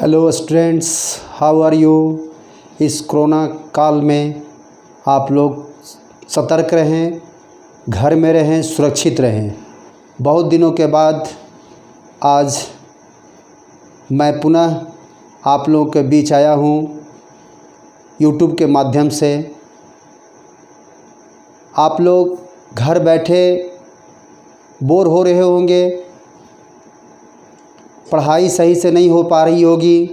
Hello students, how are you. इस corona काल में आप लोग सतर्क रहें, घर में रहें, सुरक्षित रहें। बहुत दिनों के बाद आज मैं पुनः आप लोगों के बीच आया हूँ यूट्यूब के माध्यम से। आप लोग घर बैठे बोर हो रहे होंगे, पढ़ाई सही से नहीं हो पा रही होगी,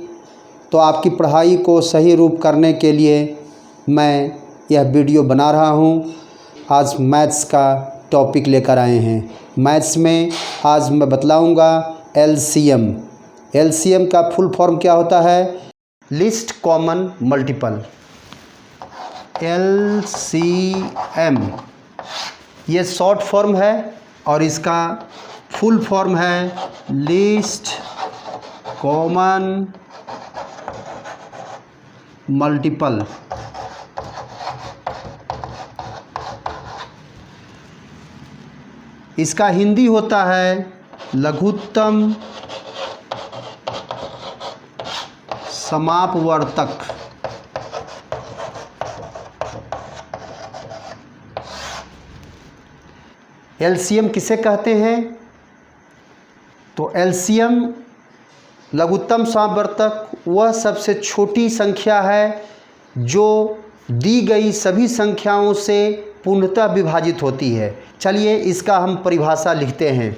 तो आपकी पढ़ाई को सही रूप करने के लिए मैं यह वीडियो बना रहा हूँ। आज मैथ्स का टॉपिक लेकर आए हैं। मैथ्स में आज मैं बतलाऊँगा एलसीएम। एलसीएम का फुल फॉर्म क्या होता है? List common multiple. एलसीएम ये शॉर्ट फॉर्म है और इसका फुल फॉर्म है लिस्ट कॉमन मल्टीपल। इसका हिंदी होता है लघुत्तम समापवर्तक। एलसीएम किसे कहते हैं? तो एलसीएम लघुत्तम समापवर्तक वह सबसे छोटी संख्या है जो दी गई सभी संख्याओं से पूर्णतः विभाजित होती है। चलिए इसका हम परिभाषा लिखते हैं।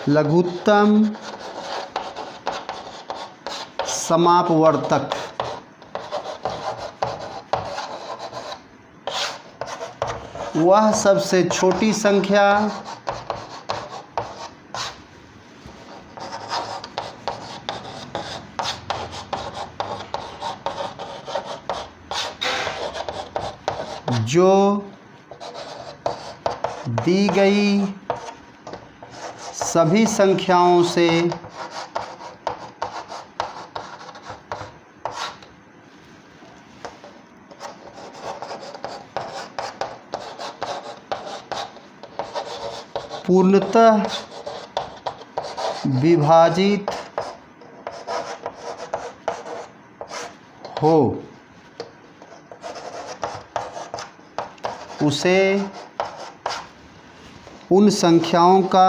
लघुत्तम समापवर्तक वह सबसे छोटी संख्या जो दी गई सभी संख्याओं से पूर्णतः विभाजित हो, उसे उन संख्याओं का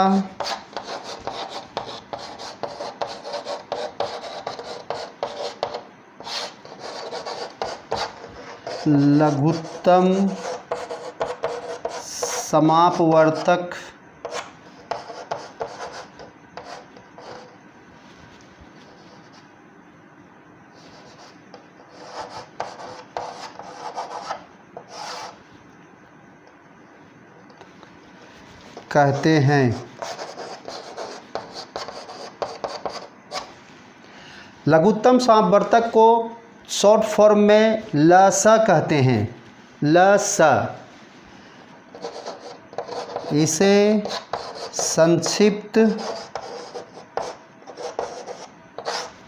लघुत्तम समापवर्तक कहते हैं। लघुत्तम समापवर्तक को शॉर्ट फॉर्म में लस कहते हैं। लस। इसे संक्षिप्त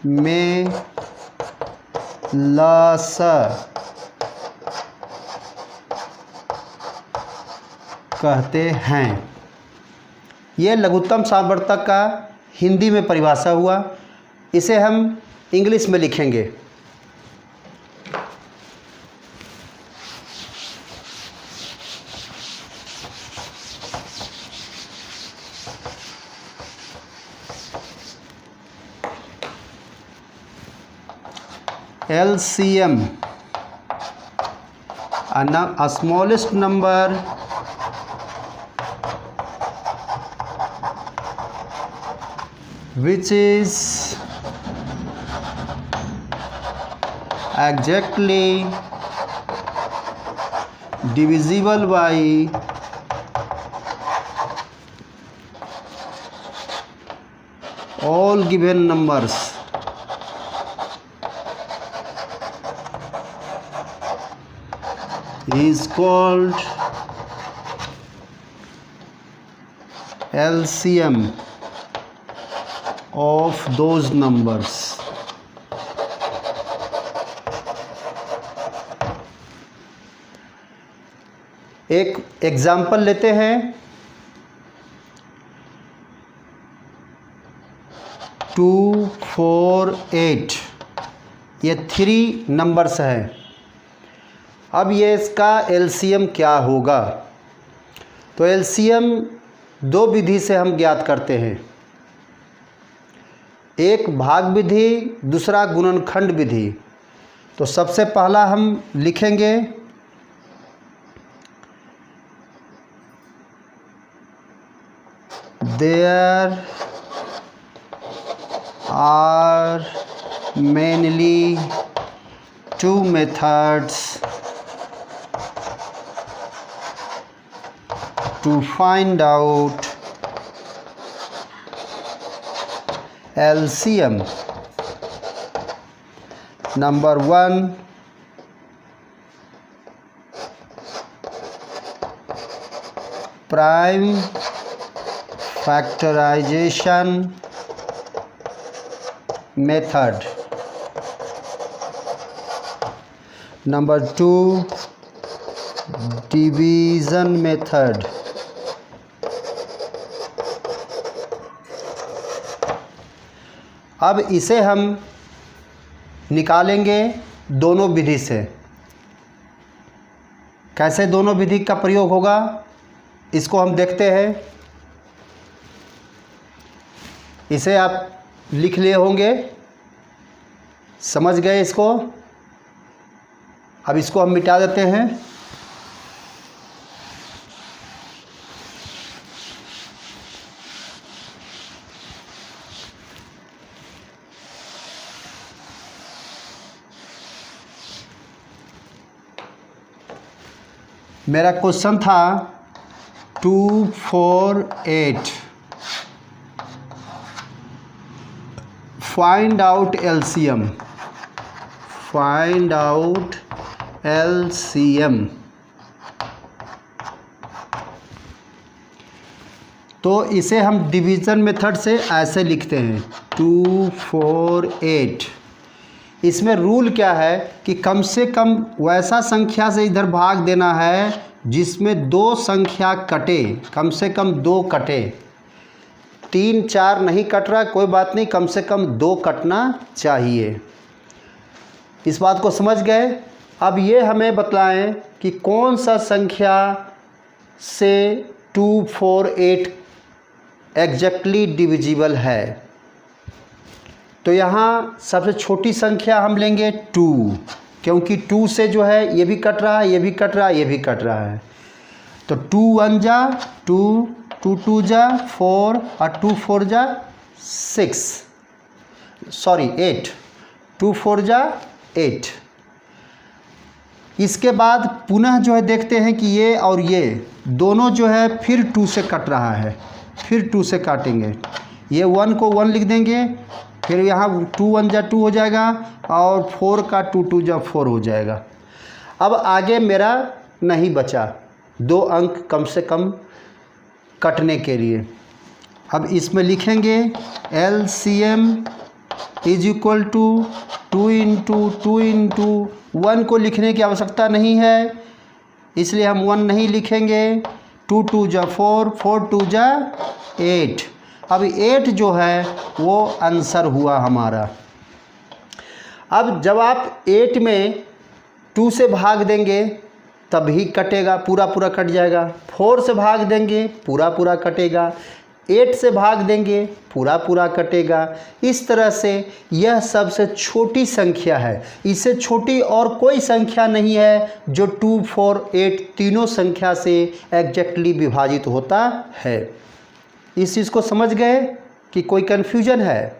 में लस कहते हैं। ये लघुत्तम समापवर्तक का हिंदी में परिभाषा हुआ। इसे हम इंग्लिश में लिखेंगे। LCM, a smallest number which is exactly divisible by all given numbers is called LCM of those numbers। एक एग्जाम्पल लेते हैं। 2, 4, 8, ये 3 नंबर्स हैं। अब ये इसका एलसीएम क्या होगा? तो एलसीएम 2 विधि से हम ज्ञात करते हैं, एक भाग विधि, दूसरा गुणनखंड विधि। तो सबसे पहला हम लिखेंगे there are mainly 2 methods to find out LCM. Number 1, prime factorization method. Number 2, division method. अब इसे हम निकालेंगे दोनों विधि से। कैसे दोनों विधि का प्रयोग होगा इसको हम देखते हैं। इसे आप लिख लिए होंगे, समझ गए इसको। अब इसको हम मिटा देते हैं। मेरा क्वेश्चन था 2, 4, 8 find out LCM. Find out LCM. तो इसे हम डिवीज़न मेथड से ऐसे लिखते हैं 2, 4, 8। इसमें रूल क्या है कि कम से कम वैसा संख्या से इधर भाग देना है जिसमें 2 संख्या कटे, कम से कम 2 कटे। 3, 4 नहीं कट रहा, कोई बात नहीं, कम से कम 2 कटना चाहिए। इस बात को समझ गए। अब ये हमें बतलाएं कि कौन सा संख्या से 2, 4, 8 एग्जैक्टली डिविजिबल है। तो यहाँ सबसे छोटी संख्या हम लेंगे 2, क्योंकि 2 से जो है ये भी कट रहा है, ये भी कट रहा है, ये भी कट रहा है। तो 2 1 जा 2, 2 2 जा 4 और 2 4 जा 6, सॉरी 8, 2 4 जा 8। इसके बाद पुनः जो है देखते हैं कि ये और ये दोनों जो है फिर 2 से कट रहा है, फिर 2 से काटेंगे। ये 1 को 1 लिख देंगे, फिर यहाँ 2 1 जा 2 हो जाएगा और 4 का 2 2 जा 4 हो जाएगा। अब आगे मेरा नहीं बचा 2 अंक कम से कम कटने के लिए। अब इसमें लिखेंगे LCM is equal to 2 into 2 into 1 को लिखने की आवश्यकता नहीं है, इसलिए हम 1 नहीं लिखेंगे। 2 2 जा 4, 4 2 जा 8। अब 8 जो है वो आंसर हुआ हमारा। अब जब आप 8 में 2 से भाग देंगे तभी कटेगा, पूरा पूरा कट जाएगा। 4 से भाग देंगे पूरा पूरा कटेगा। 8 से भाग देंगे पूरा पूरा कटेगा। इस तरह से यह सबसे छोटी संख्या है, इससे छोटी और कोई संख्या नहीं है जो 2 4 8 तीनों संख्या से एग्जैक्टली विभाजित होता है। इस चीज़ को समझ गए कि कोई कन्फ्यूजन है?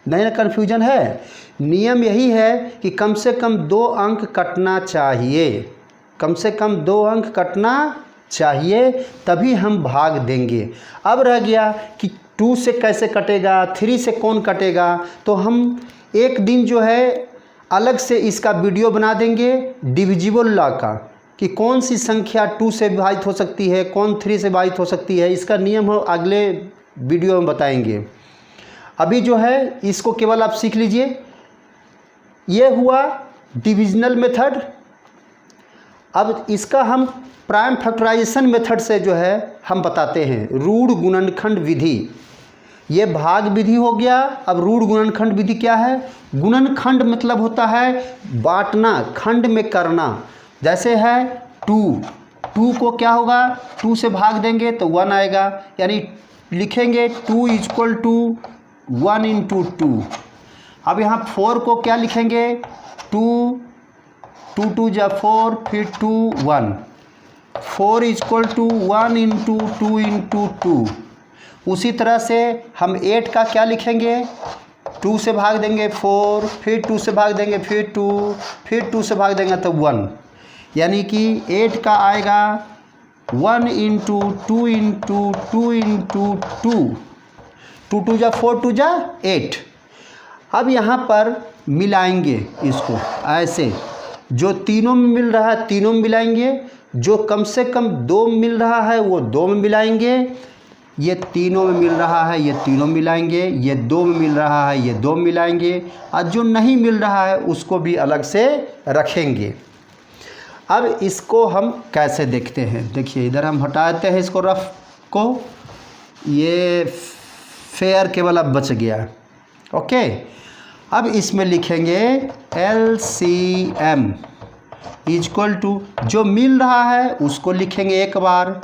नहीं ना, कन्फ्यूजन है। नियम यही है कि कम से कम 2 अंक कटना चाहिए, कम से कम 2 अंक कटना चाहिए, तभी हम भाग देंगे। अब रह गया कि 2 से कैसे कटेगा, 3 से कौन कटेगा। तो हम एक दिन जो है अलग से इसका वीडियो बना देंगे डिविजिबल लॉ का, कि कौन सी संख्या 2 से विभाजित हो सकती है, कौन 3 से विभाजित हो सकती है। इसका नियम हम अगले वीडियो में बताएंगे। अभी जो है इसको केवल आप सीख लीजिए। ये हुआ डिविजनल मेथड। अब इसका हम प्राइम फैक्टराइजेशन मेथड से जो है हम बताते हैं, रूढ़ गुणनखंड विधि। ये भाग विधि हो गया। अब रूढ़ गुणनखंड विधि क्या है? गुणनखंड मतलब होता है बांटना, खंड में करना। जैसे है 2 को क्या होगा, 2 से भाग देंगे तो 1 आएगा, यानी लिखेंगे 2 = 1 × 2। अब यहाँ 4 को क्या लिखेंगे, 2 2 × 4, फिर 2 1, 4 = 1 × 2 × 2। उसी तरह से हम 8 का क्या लिखेंगे, 2 से भाग देंगे 4, फिर 2 से भाग देंगे, फिर 2, फिर 2 से भाग देंगे तो 1, यानी कि 8 का आएगा 1 × 2 × 2 × 2, 2 2 × 4, 2 × 8। अब यहाँ पर मिलाएंगे इसको ऐसे, जो तीनों में मिल रहा है तीनों में मिलाएंगे, जो कम से कम 2 में मिल रहा है वो 2 में मिलाएंगे, ये तीनों में मिल रहा है ये तीनों मिलाएंगे, ये 2 में मिल रहा है ये 2 मिलाएंगे, और जो नहीं मिल रहा है उसको भी अलग से रखेंगे। अब इसको हम कैसे देखते हैं, देखिए इधर हम हटाते हैं इसको रफ को, ये फेयर केवल अब बच गया। ओके, अब इसमें लिखेंगे LCM = जो मिल रहा है उसको लिखेंगे एक बार,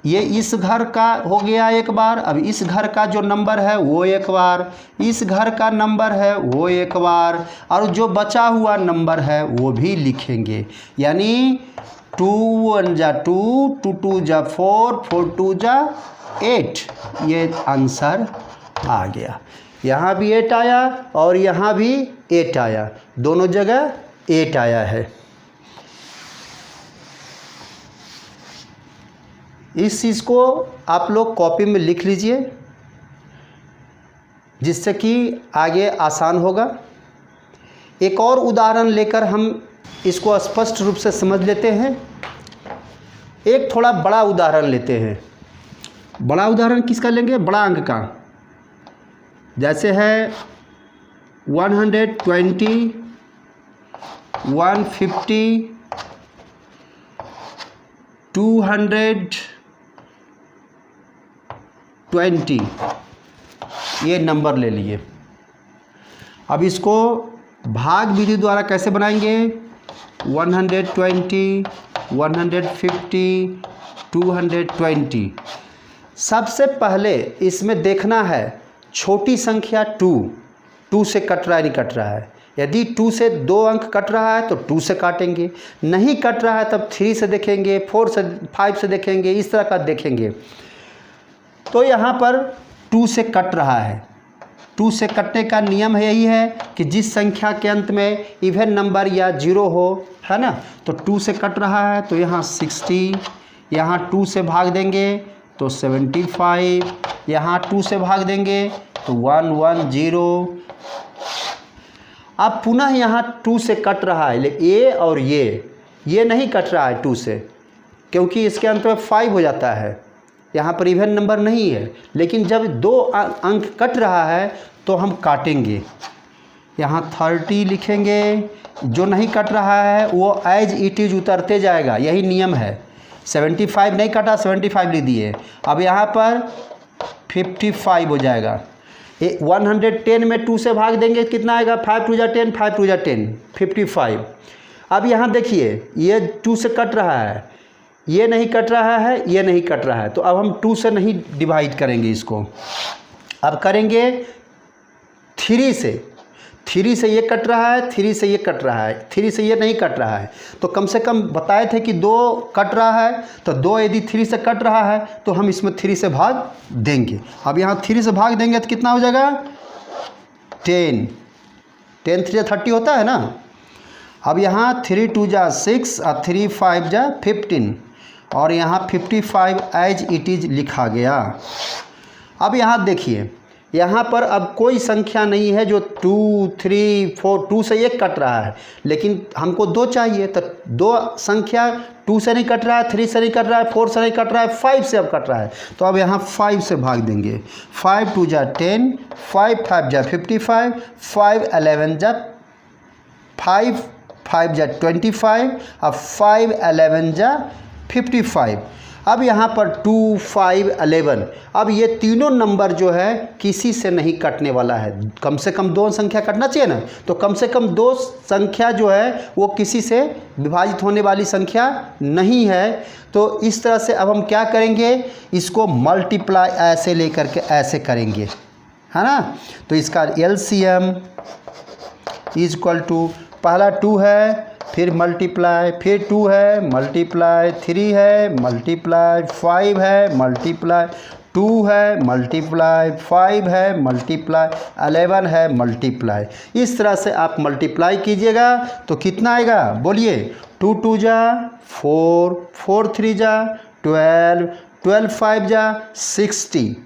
ये इस घर का हो गया एक बार, अब इस घर का जो नंबर है वो एक बार, इस घर का नंबर है वो एक बार, और जो बचा हुआ नंबर है वो भी लिखेंगे। यानी 2 1 × 2, 2 2 × 4, 4 2 × 8, ये आंसर आ गया। यहाँ भी 8 आया और यहाँ भी 8 आया, दोनों जगह 8 आया है। इस चीज़ को आप लोग कॉपी में लिख लीजिए, जिससे कि आगे आसान होगा। एक और उदाहरण लेकर हम इसको स्पष्ट रूप से समझ लेते हैं। एक थोड़ा बड़ा उदाहरण लेते हैं। बड़ा उदाहरण किसका लेंगे, बड़ा अंक का। जैसे है 120, 150, 220, ये नंबर ले लिए। अब इसको भाग विधि द्वारा कैसे बनाएंगे, 120, 150, 220। सबसे पहले इसमें देखना है छोटी संख्या 2 से कट रहा है नहीं कट रहा है। यदि 2 से 2 अंक कट रहा है तो 2 से काटेंगे, नहीं कट रहा है तब 3 से देखेंगे, 4 से 5 से देखेंगे, इस तरह का देखेंगे। तो यहाँ पर 2 से कट रहा है। 2 से कटने का नियम यही है कि जिस संख्या के अंत में इवन नंबर या 0 हो, है ना, तो 2 से कट रहा है तो यहाँ 60, यहाँ 2 से भाग देंगे तो 75, यहाँ 2 से भाग देंगे तो 110। अब पुनः यहाँ 2 से कट रहा है, लेकिन और ये नहीं कट रहा है 2 से, क्योंकि इसके अंत में 5 हो जाता है, यहाँ पर इवन नंबर नहीं है। लेकिन जब 2 अंक कट रहा है तो हम काटेंगे, यहाँ 30 लिखेंगे, जो नहीं कट रहा है वो एज इट इज उतरते जाएगा, यही नियम है। 75 नहीं कटा, 75 लिख दिए। अब यहाँ पर 55 हो जाएगा। 110 में 2 से भाग देंगे कितना आएगा, 5 2 × 10, 5 2 × 10, 55। अब यहाँ देखिए ये 2 से कट रहा है, ये नहीं कट रहा है, ये नहीं कट रहा है, तो अब हम 2 से नहीं डिवाइड करेंगे इसको, अब करेंगे 3 से। 3 से ये कट रहा है, 3 से ये कट रहा है, 3 से ये नहीं कट रहा है, तो कम से कम बताए थे कि 2 कट रहा है, तो 2 यदि 3 से कट रहा है तो हम इसमें 3 से भाग देंगे। अब यहाँ 3 से भाग देंगे तो कितना हो जाएगा, 10 3 × 30 होता है ना। अब यहाँ 3 2 × 6 और 3 5 × 15, और यहाँ 55 एज इट इज लिखा गया। अब यहाँ देखिए, यहाँ पर अब कोई संख्या नहीं है जो 2 3 4, 2 से 1 कट रहा है, लेकिन हमको 2 चाहिए, तो 2 संख्या 2 से नहीं कट रहा है, 3 से नहीं कट रहा है, 4 से नहीं कट रहा है, 5 से अब कट रहा है, तो अब यहाँ 5 से भाग देंगे। 5 2 × 10, 5 5 × 55, 5 11 × 5 5 × 25, और 5 11 × 55। अब यहाँ पर 2, 5, 11, अब ये तीनों नंबर जो है किसी से नहीं कटने वाला है। कम से कम दो संख्या कटना चाहिए ना, तो कम से कम दो संख्या जो है वो किसी से विभाजित होने वाली संख्या नहीं है। तो इस तरह से अब हम क्या करेंगे, इसको मल्टीप्लाई ऐसे लेकर के ऐसे करेंगे, है ना। तो इसका LCM इज इक्वल टू, पहला 2 है, फिर मल्टीप्लाई, फिर 2 है, मल्टीप्लाई 3 है, मल्टीप्लाई 5 है, मल्टीप्लाई 2 है, मल्टीप्लाई 5 है, मल्टीप्लाई 11 है, मल्टीप्लाई। इस तरह से आप मल्टीप्लाई कीजिएगा तो कितना आएगा बोलिए। 2 2 जा 4, 4 3 जा 12, 12 5 जा 60,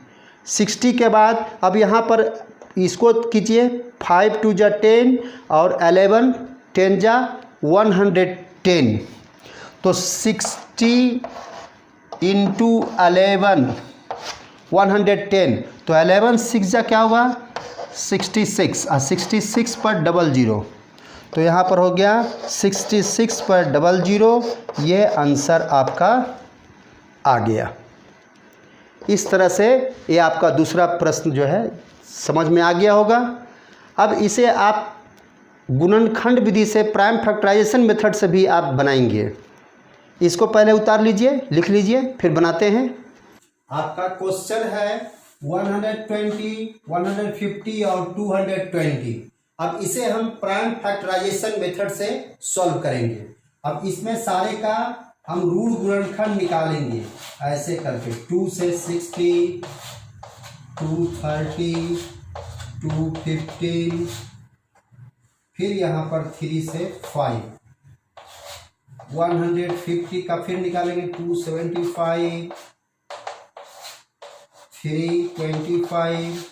60 के बाद अब यहाँ पर इसको कीजिए, 5 2 जा 10 और 11 10 जा 110। तो 60 इंटू 11 110, तो 11 6 जा क्या होगा 66, और 66 पर 00, तो यहाँ पर हो गया 66 पर 00। ये आंसर आपका आ गया। इस तरह से ये आपका दूसरा प्रश्न जो है समझ में आ गया होगा। अब इसे आप गुणनखंड विधि से, प्राइम फैक्टराइजेशन मेथड से भी आप बनाएंगे। इसको पहले उतार लीजिए, लिख लीजिए, फिर बनाते हैं। आपका क्वेश्चन है 120, 150 और 220। अब इसे हम प्राइम फैक्टराइजेशन मेथड से सॉल्व करेंगे। अब इसमें सारे का हम रूट गुणनखंड निकालेंगे ऐसे करके, 2 से 60, 230, 215, फिर यहाँ पर 3 से 5, 150 का फिर निकालेंगे 275, 325,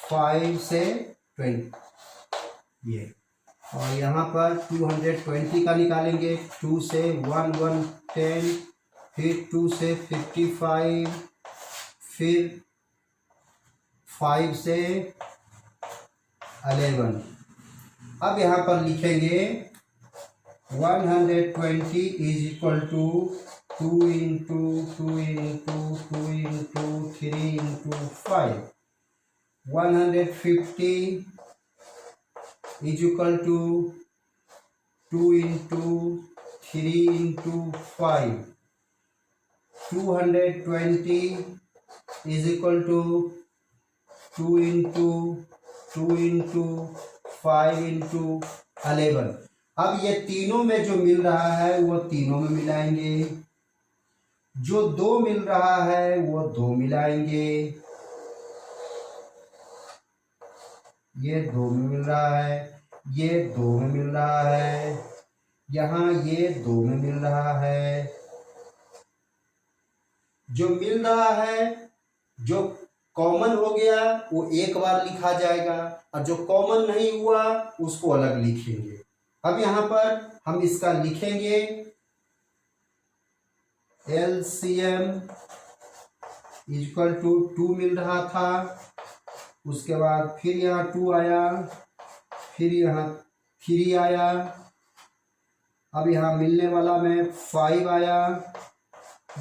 5 से 20 ये, और यहाँ पर 220 का निकालेंगे, 2 से 110, फिर 2 से 55, फिर 5 से 11। अब यहाँ पर लिखेंगे 120 is equal to 2 into 2 into 2 into 3 into 5। 150 is equal to 2 into 3 into 5। 220 is equal to 2 into 2 into 5 into 11। अब ये तीनों में जो मिल रहा है वो तीनों में मिलाएंगे, जो 2 मिल रहा है वो 2 मिलाएंगे, ये 2 में मिल रहा है, ये 2 में मिल रहा है, यहाँ ये 2 में मिल रहा है। जो मिल रहा है, जो कॉमन हो गया वो एक बार लिखा जाएगा, और जो कॉमन नहीं हुआ उसको अलग लिखेंगे। अब यहाँ पर हम इसका लिखेंगे LCM इक्वल टू 2 मिल रहा था, उसके बाद फिर यहाँ 2 आया, फिर यहाँ 3 आया, अब यहाँ मिलने वाला में 5 आया,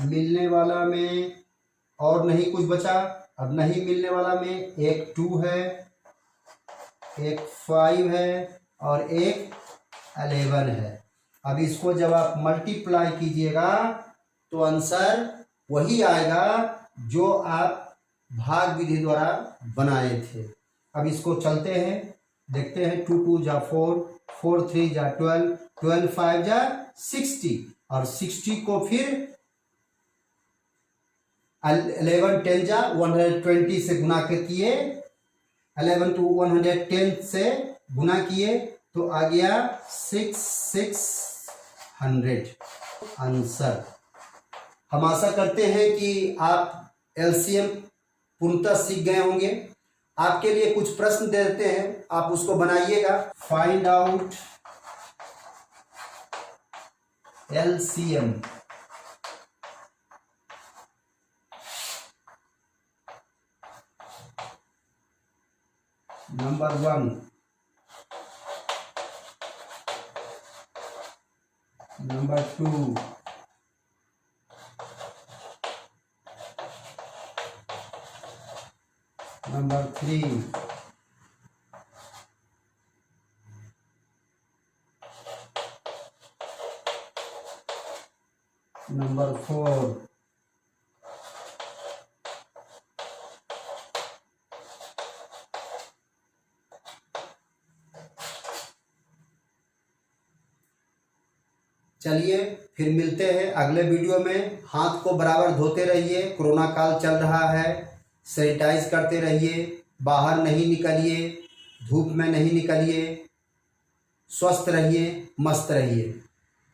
मिलने वाला में और नहीं कुछ बचा। अब नहीं मिलने वाला में एक 2 है, एक 5 है और एक 11 है। अब इसको जब आप मल्टीप्लाई कीजिएगा तो आंसर वही आएगा जो आप भाग विधि द्वारा बनाए थे। अब इसको चलते हैं, देखते हैं। 2 2 जा 4, 4 3 जा 12, 12 5 जा 60, और 60 को फिर 11 10 जा 120 से गुना के किए, 11 to 110 से गुना किए तो आ गया 6600 आंसर। हम आशा करते हैं कि आप LCM पूर्णतः सीख गए होंगे। आपके लिए कुछ प्रश्न दे देते हैं, आप उसको बनाइएगा। Find out LCM। Number 1, number 2, number 3, number 4, चलिए फिर मिलते हैं अगले वीडियो में। हाथ को बराबर धोते रहिए, कोरोना काल चल रहा है, सैनिटाइज करते रहिए, बाहर नहीं निकलिए, धूप में नहीं निकलिए, स्वस्थ रहिए, मस्त रहिए।